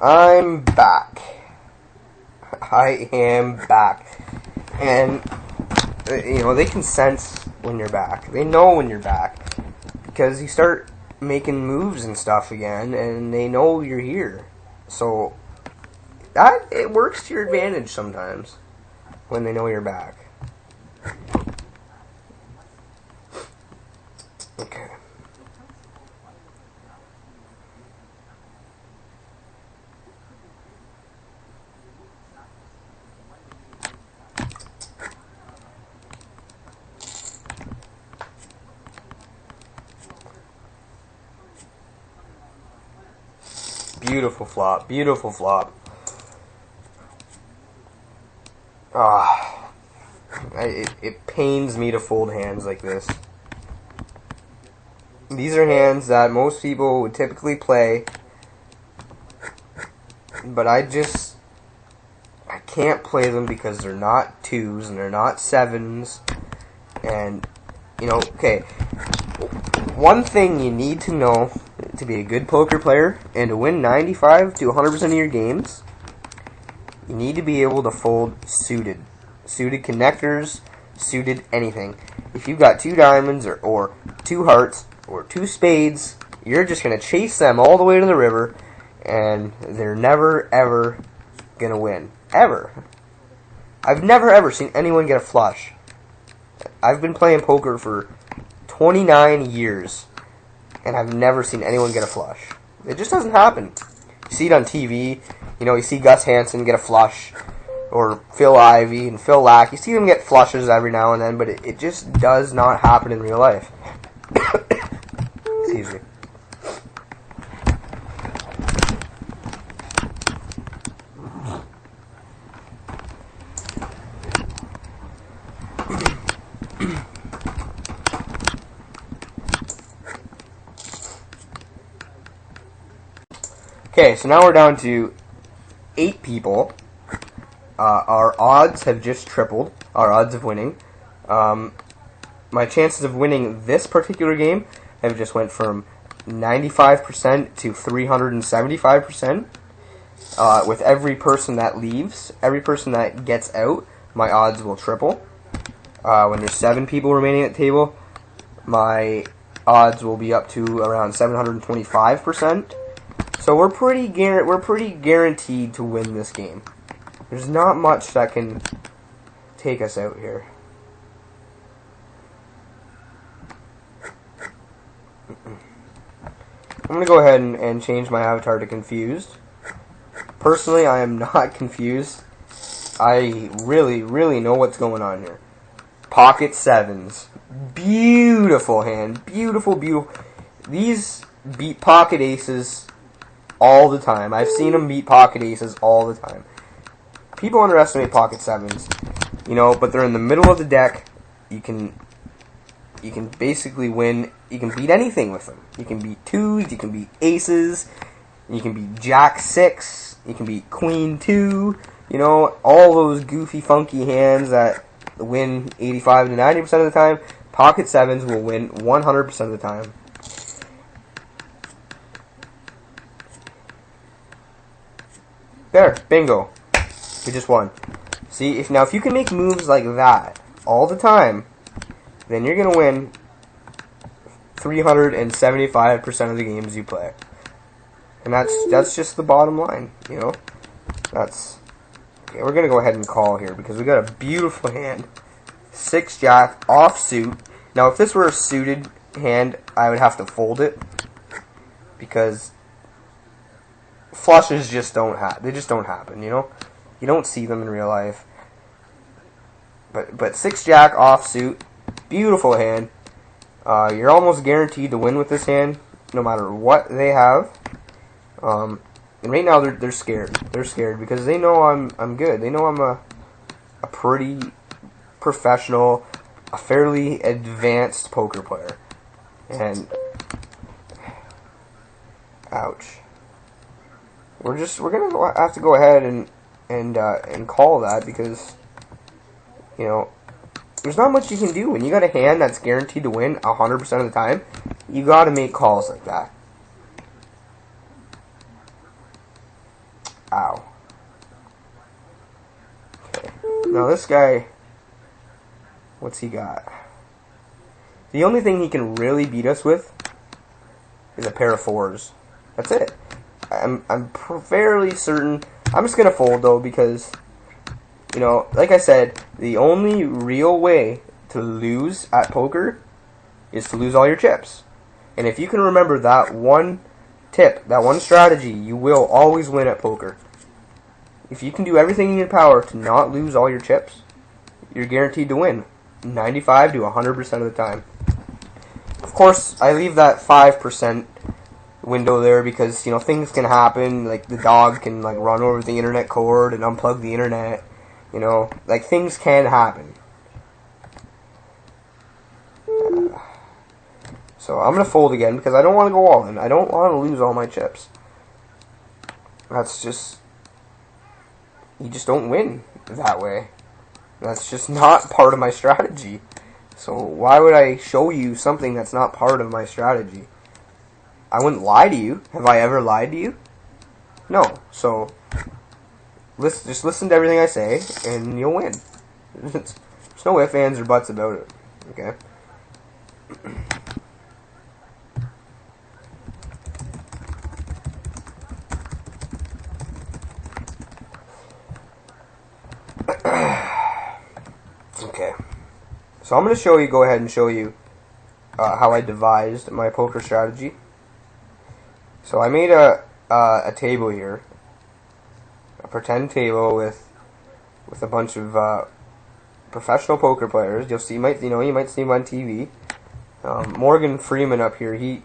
I'm back. I am back. And, they can sense when you're back. They know when you're back. Because you start making moves and stuff again, and they know you're here. So, it works to your advantage sometimes when they know you're back. Okay. Beautiful flop. Beautiful flop. It pains me to fold hands like this. These are hands that most people would typically play, but I can't play them because they're not twos and they're not sevens. And, okay, one thing you need to know to be a good poker player and to win 95 to 100% of your games, you need to be able to fold suited. Suited connectors, suited anything. If you've got two diamonds or two hearts or two spades, you're just going to chase them all the way to the river, and they're never, ever going to win. Ever. I've never, ever seen anyone get a flush. I've been playing poker for 29 years, and I've never seen anyone get a flush. It just doesn't happen. You see it on TV. You see Gus Hansen get a flush, or Phil Ivey and Phil Lack. You see them get flushes every now and then, but it just does not happen in real life. Excuse me. Okay, so now we're down to 8 people. Our odds have just tripled. Our odds of winning. My chances of winning this particular game have just went from 95% to 375%. With every person that leaves, every person that gets out, my odds will triple. When there's 7 people remaining at the table, my odds will be up to around 725%. So we're pretty guaranteed to win this game. There's not much that can take us out here. I'm going to go ahead and change my avatar to confused. Personally, I am not confused. I really, really know what's going on here. Pocket sevens. Beautiful hand. Beautiful, beautiful. These beat pocket aces all the time. I've seen them beat pocket aces all the time. People underestimate pocket sevens, but they're in the middle of the deck. You can basically win. You can beat anything with them. You can beat twos, you can beat aces, you can beat jack 6, you can beat queen 2, all those goofy, funky hands that win 85 to 90% of the time. Pocket sevens will win 100% of the time. There, bingo. We just won. See, if you can make moves like that all the time, then you're gonna win 375% of the games you play. And that's just the bottom line, That's okay. We're gonna go ahead and call here because we got a beautiful hand. 6 jack offsuit. Now, if this were a suited hand, I would have to fold it because flushes just don't happen. They just don't happen, You don't see them in real life. But 6 jack offsuit, beautiful hand. You're almost guaranteed to win with this hand, no matter what they have. And right now they're scared. They're scared because they know I'm good. They know I'm a pretty professional, a fairly advanced poker player. And ouch. We're gonna have to go ahead and call that because there's not much you can do when you got a hand that's guaranteed to win 100% of the time. You got to make calls like that. Ow. Okay. Now this guy, what's he got? The only thing he can really beat us with is a pair of fours. That's it. I'm fairly certain. I'm just gonna fold though because, you know, like I said, the only real way to lose at poker is to lose all your chips. And if you can remember that one tip, that one strategy, you will always win at poker. If you can do everything in your power to not lose all your chips, you're guaranteed to win 95 to 100% of the time. Of course, I leave that 5% window there because, you know, things can happen. Like the dog can like run over the internet cord and unplug the internet. You know, like things can happen. So I'm gonna fold again because I don't want to go all in. I don't want to lose all my chips. That's just, you just don't win that way. That's just not part of my strategy. So why would I show you something that's not part of my strategy? I wouldn't lie to you. Have I ever lied to you? No. So just listen to everything I say, and you'll win. There's no ifs, ands, or buts about it. Okay? Okay. So I'm going to go ahead and show you how I devised my poker strategy. So I made a table here, a pretend table with a bunch of professional poker players. You might see him on TV. Morgan Freeman up here, he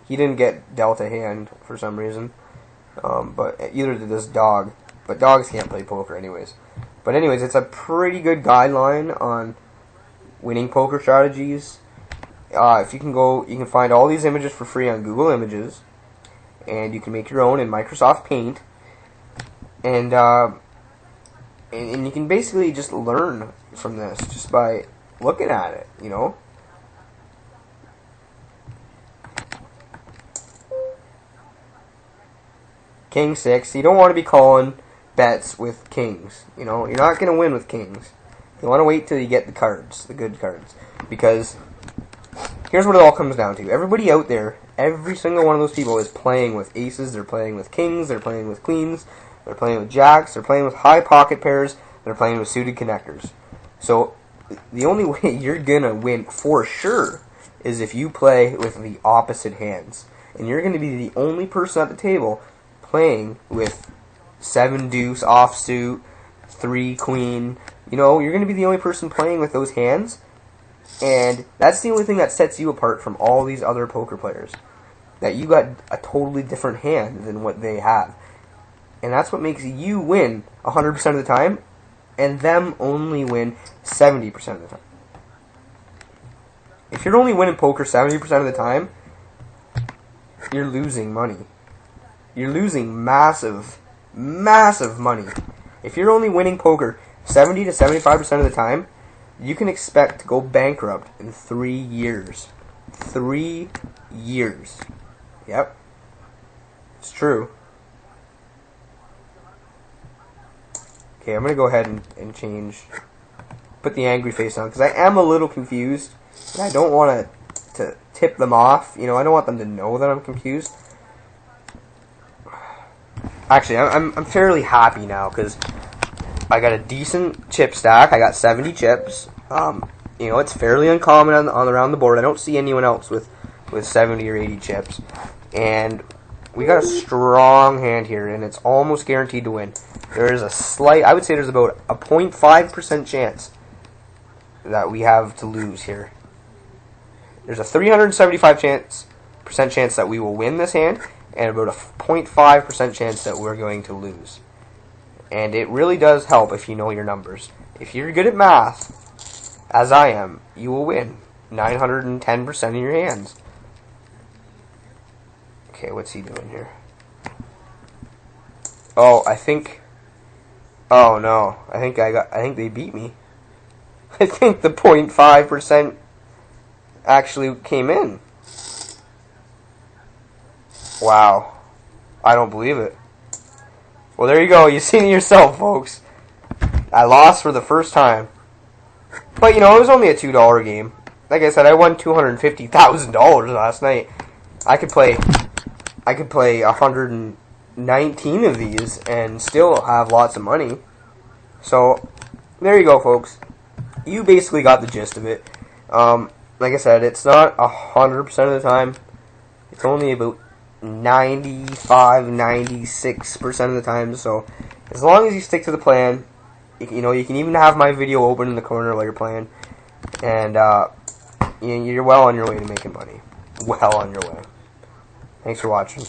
didn't get dealt a hand for some reason, but either did this dog. But dogs can't play poker anyways. But anyways, it's a pretty good guideline on winning poker strategies. If you can find all these images for free on Google Images, and you can make your own in Microsoft Paint, and you can basically just learn from this just by looking at it, you know. King 6, you don't want to be calling bets with kings, you know. You're not going to win with kings. You want to wait till you get the cards, the good cards, because here's what it all comes down to. Everybody out there, every single one of those people is playing with aces, they're playing with kings, they're playing with queens, they're playing with jacks, they're playing with high pocket pairs, they're playing with suited connectors. So the only way you're going to win for sure is if you play with the opposite hands. And you're going to be the only person at the table playing with 7 deuce offsuit, 3 queen. You know, you're going to be the only person playing with those hands. And that's the only thing that sets you apart from all these other poker players. That you got a totally different hand than what they have. And that's what makes you win 100% of the time, and them only win 70% of the time. If you're only winning poker 70% of the time, you're losing money. You're losing massive, massive money. If you're only winning poker 70 to 75% of the time, you can expect to go bankrupt in 3 years. 3 years. Yep. It's true. Okay, I'm going to go ahead and change, put the angry face on, because I am a little confused, and I don't want to tip them off. You know, I don't want them to know that I'm confused. Actually, I'm fairly happy now, because I got a decent chip stack. I got 70 chips. You know, it's fairly uncommon on around the board. I don't see anyone else with 70 or 80 chips. And we got a strong hand here, and it's almost guaranteed to win. There is a slight, I would say there's about a 0.5% chance that we have to lose here. There's a 375% chance that we will win this hand, and about a 0.5% chance that we're going to lose. And it really does help if you know your numbers. If you're good at math, as I am, you will win 910% of your hands. Okay, what's he doing here? Oh, oh no. I think they beat me. I think the 0.5% actually came in. Wow. I don't believe it. Well, there you go. You seen it yourself, folks. I lost for the first time. But, you know, it was only a $2 game. Like I said, I won $250,000 last night. I could play 119 of these and still have lots of money. So, there you go, folks. You basically got the gist of it. Like I said, it's not 100% of the time. It's only about 95, 96% of the time. So, as long as you stick to the plan, you know, you can even have my video open in the corner while you're playing. And, you're well on your way to making money. Well on your way. Thanks for watching.